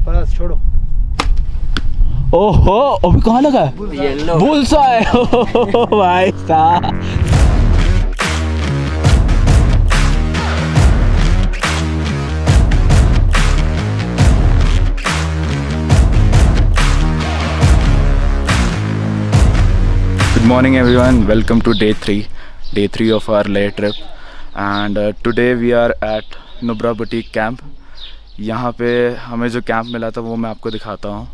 बस छोड़ो। ओहो अभी कहाँ लगा है? बुल्सा है भाई साहब। Good morning everyone, welcome to day 3 of our Leh trip and today we are at Nubra Boutique camp. यहाँ पे हमें जो कैंप मिला था वो मैं आपको दिखाता हूँ।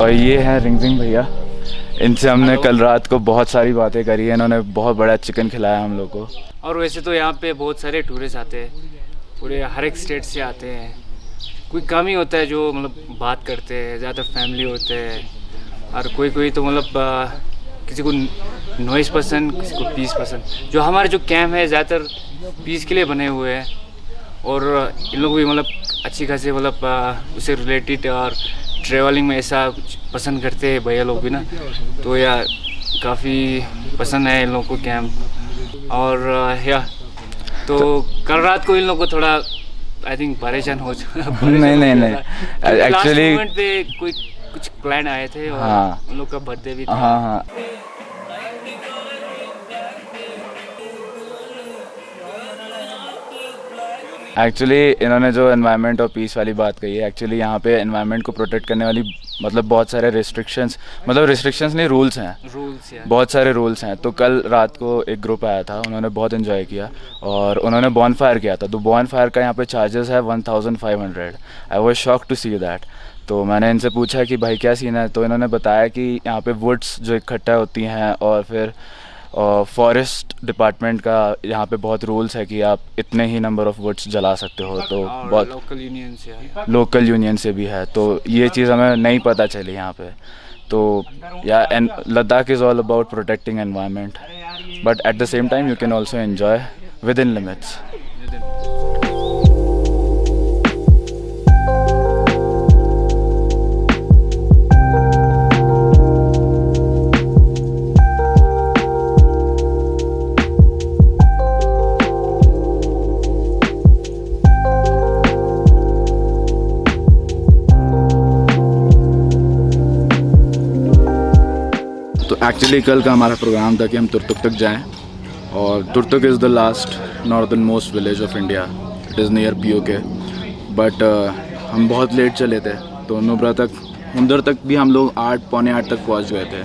और ये है रिंगजिंग भैया, इनसे हमने कल रात को बहुत सारी बातें करी है। इन्होंने बहुत बड़ा चिकन खिलाया हम लोग को। और वैसे तो यहाँ पे बहुत सारे टूरिस्ट आते हैं, पूरे हर एक स्टेट से आते हैं। कोई कम ही होता है जो मतलब बात करते हैं, ज़्यादा फैमिली होते हैं। और कोई तो मतलब किसी को नॉइज़ पसंद, किसी को पीस पसंद। जो हमारे जो कैंप है ज़्यादातर पीस के लिए बने हुए हैं और इन लोग भी मतलब अच्छी खासी मतलब उससे रिलेटेड और ट्रैवलिंग में ऐसा कुछ पसंद करते हैं भैया लोग भी ना, तो या काफ़ी पसंद है इन लोगों को कैंप। और या तो कल रात को इन लोगों को थोड़ा आई थिंक परेशान हो नहीं एक्चुअली पे कुछ क्लाइंट आए थे और हाँ, उन लोग का बर्थडे भी था। हाँ एक्चुअली इन्होंने जो एनवायरनमेंट और पीस वाली बात कही है, एक्चुअली यहाँ पे एनवायरनमेंट को प्रोटेक्ट करने वाली मतलब बहुत सारे रिस्ट्रिक्शंस नहीं रूल्स हैं, बहुत सारे रूल्स हैं। तो कल रात को एक ग्रुप आया था, उन्होंने बहुत एंजॉय किया और उन्होंने बॉनफायर किया था। तो बॉनफायर का यहाँ पे चार्जेस है 1500। I was shocked to see that. तो मैंने इनसे पूछा कि भाई क्या सीन है, तो इन्होंने बताया कि यहाँ पे वुड्स जो इकट्ठा होती हैं और फिर फॉरेस्ट डिपार्टमेंट का यहाँ पे बहुत रूल्स है कि आप इतने ही नंबर ऑफ वुड्स जला सकते हो। तो बहुत लोकल यूनियन से भी है, तो ये चीज़ हमें नहीं पता चली यहाँ पे। तो या Ladakh is all about protecting environment, but at the same time you can also enjoy with in limits. Actually कल का हमारा प्रोग्राम था कि हम तुर्तुक तक जाएं और Turtuk is the last northern most village of India. It is near POK, but हम बहुत लेट चले थे। तो नुब्रा तक उधर तक भी हम लोग 8 पौने 8 तक पहुंच गए थे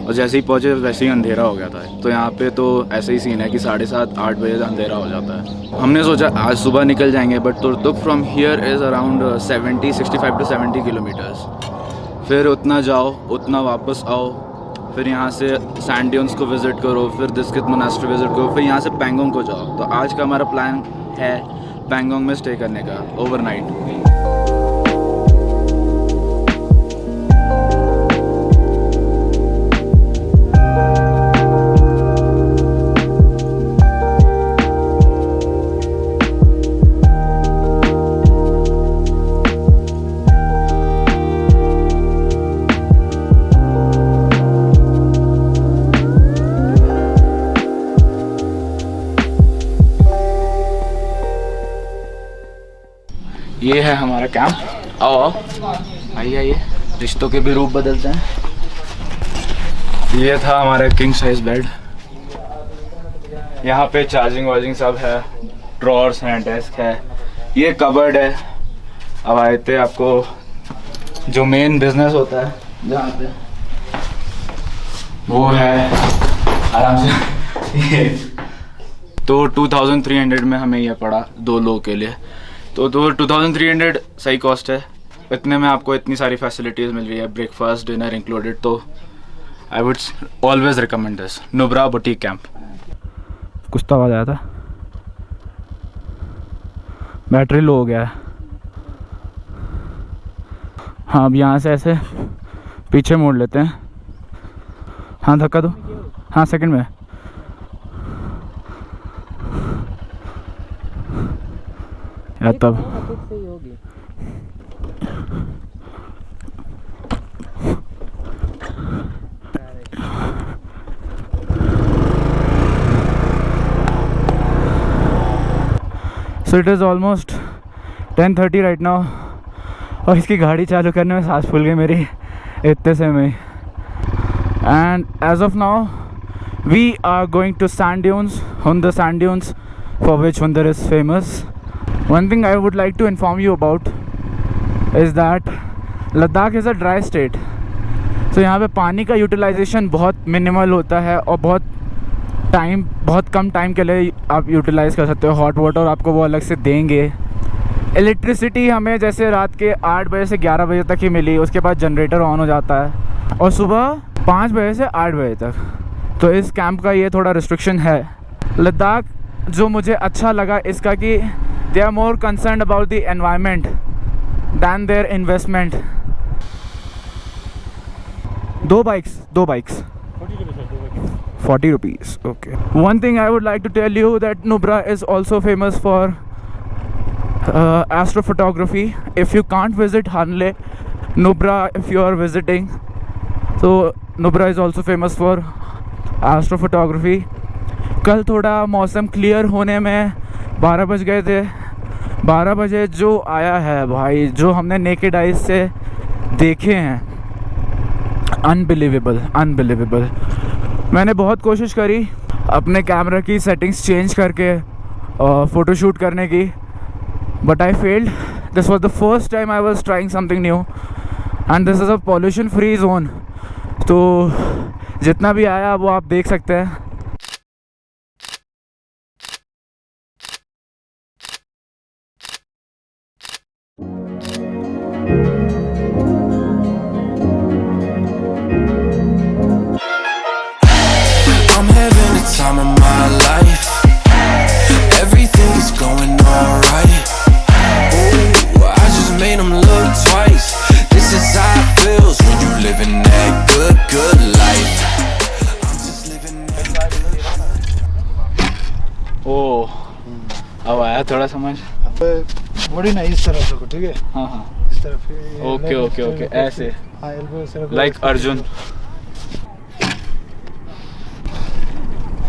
और जैसे ही पहुंचे वैसे ही अंधेरा हो गया था। तो यहाँ पे तो ऐसे ही सीन है कि 7:30 8 बजे अंधेरा हो जाता है। हमने सोचा आज सुबह निकल जाएंगे, but Turtuk from here is around 65 to 70 kilometres. फिर उतना जाओ उतना वापस आओ, फिर यहाँ से सैंड ड्यून्स को विज़िट करो, फिर दिस्कित मोनास्ट्री विज़िट करो, फिर यहाँ से पैंगोंग को जाओ। तो आज का हमारा प्लान है पैंगोंग में स्टे करने का ओवरनाइट। ये है हमारा कैंप। आओ आइए, रिश्तों के भी रूप बदलते हैं। ये था हमारा किंग साइज बेड। यहाँ पे चार्जिंग वार्जिंग सब है, ड्रॉर्स हैं, डेस्क है, ये कबर्ड है। अब आए थे आपको जो मेन बिजनेस होता है जहाँ पे, वो है आराम से ये। तो 2300 में हमें ये पड़ा 2 लोगों के लिए। तो 2300 सही कॉस्ट है। इतने में आपको इतनी सारी फैसिलिटीज़ मिल रही है, ब्रेकफास्ट डिनर इंक्लूडेड। तो I would always recommend this Nubra boutique camp. कुछ तो आवाज़ आया था, बैटरी लो हो गया है। हाँ अब यहाँ से ऐसे पीछे मोड़ लेते हैं। हाँ धक्का दो, हाँ सेकंड में। है तब। So it is almost 10:30 right now, और इसकी गाड़ी चालू करने में सांस फूल गई मेरी इतने से में। And as of now we are going to sand dunes, Hunder sand dunes, for which Hunder is famous. One thing I would like to inform you about is that Ladakh is a dry state. तो यहाँ पे पानी का utilisation बहुत minimal होता है और बहुत कम टाइम के लिए आप यूटिलाइज़ कर सकते हो। हॉट वाटर आपको वो अलग से देंगे। इलेक्ट्रिसिटी हमें जैसे रात के 8 बजे से 11 बजे तक ही मिली, उसके बाद जनरेटर ऑन हो जाता है, और सुबह 5 बजे से 8 बजे तक। तो इस कैंप का ये थोड़ा रिस्ट्रिक्शन है। लद्दाख जो मुझे अच्छा लगा इसका कि they are more concern about the environment than their investment. दो bikes 40 rupees. Okay. One thing I would like to tell you that Nubra is also famous for astrophotography. If you can't visit Hanle, Nubra, if you are visiting, so Nubra is also famous for astrophotography. कल थोड़ा मौसम clear होने में 12 बज गए थे। 12 बजे जो आया है भाई, जो हमने नेकेड आइज से देखे हैं, अनबिलीवेबल। मैंने बहुत कोशिश करी अपने कैमरा की सेटिंग्स चेंज करके फ़ोटोशूट करने की, but I failed. This was the first time I was trying something new, and this is a pollution free zone. तो जितना भी आया वो आप देख सकते हैं। Time of my life, everything is going alright. Ooh, I just made them look twice. This is how it feels when you living that good life. I'm just living that good. ओह, अब आया थोड़ा समझ। Body ना इस तरफ रखो, ठीक है? हाँ इस तरफ। ओके ऐसे, हाँ, एल्बो इस तरफ। लाइक अर्जुन।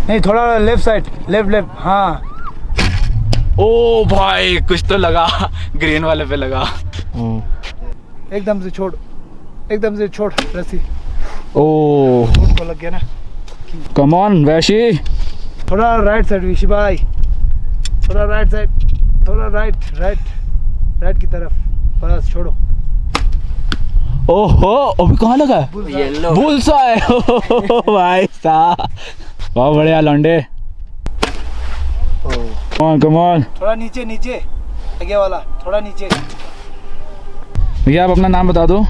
नहीं, थोड़ा लेफ्ट साइड, लेफ्ट। हाँ। ओ भाई कुछ तो लगा, ग्रीन वाले पे लगा। एकदम से छोड़ रस्सी। ओ को लग गया ना। Come on Vaishi. थोड़ा राइट साइड विशी भाई, थोड़ा राइट साइड, थोड़ा राइट की तरफ, बस छोड़ो। ओहो, अभी कहाँ लगा? बुलसाय। भाई साहब, बहुत बढ़िया लौंडे। Come on. थोड़ा नीचे आगे वाला, थोड़ा नीचे। भैया आप अपना नाम बता दो।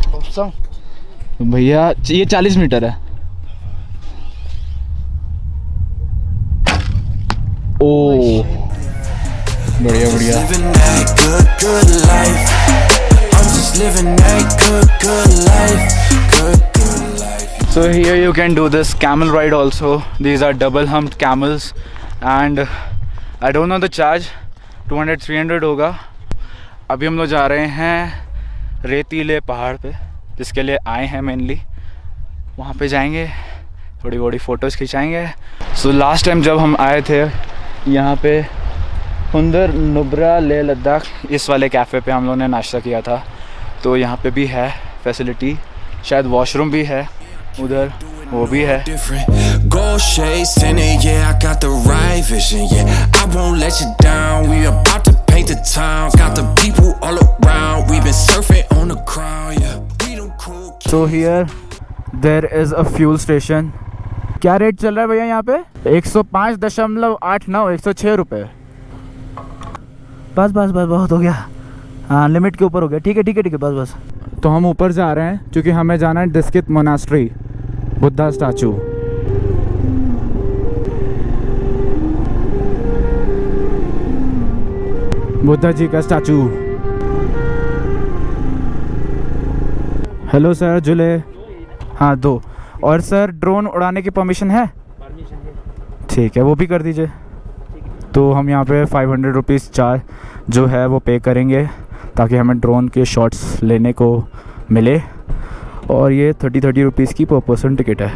भैया ये 40 मीटर है। ओ बढ़िया। Living that good life. I'm just living that good life. Good life. So here you can do this camel ride also. These are double humped camels and I don't know the charge, 200-300 होगा। अभी हम लोग जा रहे हैं रेतीले पहाड़ पे, जिसके लिए आए हैं मेनली। वहाँ पे जाएंगे, थोड़ी बड़ी फ़ोटोज़ खिंचाएंगे। सो लास्ट टाइम जब हम आए थे यहाँ पे हुंदर नुब्रा लेह लद्दाख, इस वाले कैफ़े पे हम लोगों ने नाश्ता किया था। तो यहाँ पे भी है फैसिलिटी, शायद वॉशरूम भी है उधर, वो भी है। Gold shades tinted, yeah, I got the right vision, yeah. I won't let you down. We about to paint the town. Got the people all around. We've been surfing on the crowd, yeah. We don't cool. So here there is a fuel station. क्या rate चल रहा है भैया यहाँ पे? 105.89, 106 रुपये। बस बहुत हो गया। हाँ, लिमिट के ऊपर हो गया। ठीक है बस। तो हम ऊपर जा रहे हैं क्योंकि हमें जाना है डिस्कित मोनास्ट्री, बुद्धा स्टैचू। बुद्धा जी का स्टैचू। हेलो सर, जुले। हाँ 2। और सर ड्रोन उड़ाने की परमिशन है? ठीक है, वो भी कर दीजिए। तो हम यहाँ पे 500 रुपीज़ चार्ज जो है वो पे करेंगे ताकि हमें ड्रोन के शॉट्स लेने को मिले, और ये 30 रुपीज़ की पर पर्सन टिकट है।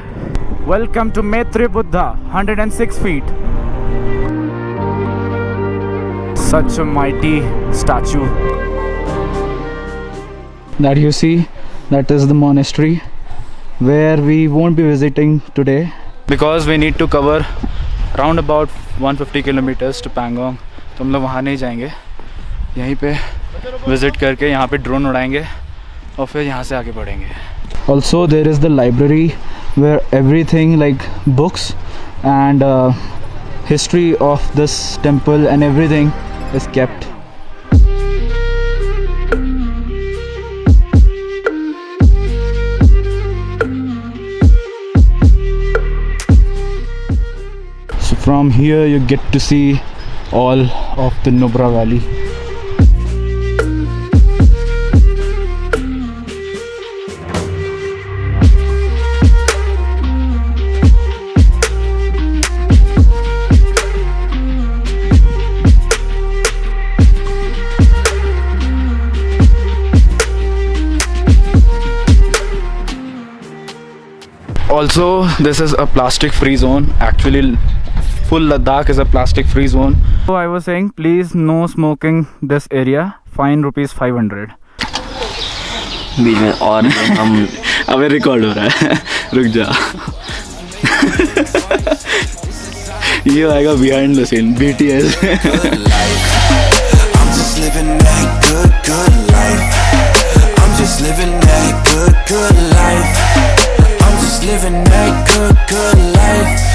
वेलकम टू मैत्री Buddha, 106 feet, such a mighty statue that you see. That is the monastery where we won't be visiting today because we need to cover round about 150 kilometers to Pangong. तो हम लोग वहाँ नहीं जाएंगे, यहीं पे विज़िट करके यहाँ पे ड्रोन उड़ाएंगे और फिर यहाँ से आगे बढ़ेंगे। Also there is the library where everything like books and history of this temple and everything is kept. So from here you get to see all of the Nubra Valley. Also, this is a plastic free zone. Actually, full Ladakh is a plastic free zone. So I was saying, please no smoking this area. Fine ₹500. बीच में और हम अबे record हो रहा है, रुक जा। ये आएगा behind the scene, BTS. I'm just living that good life. I'm just living that good life. I'm just living that good life.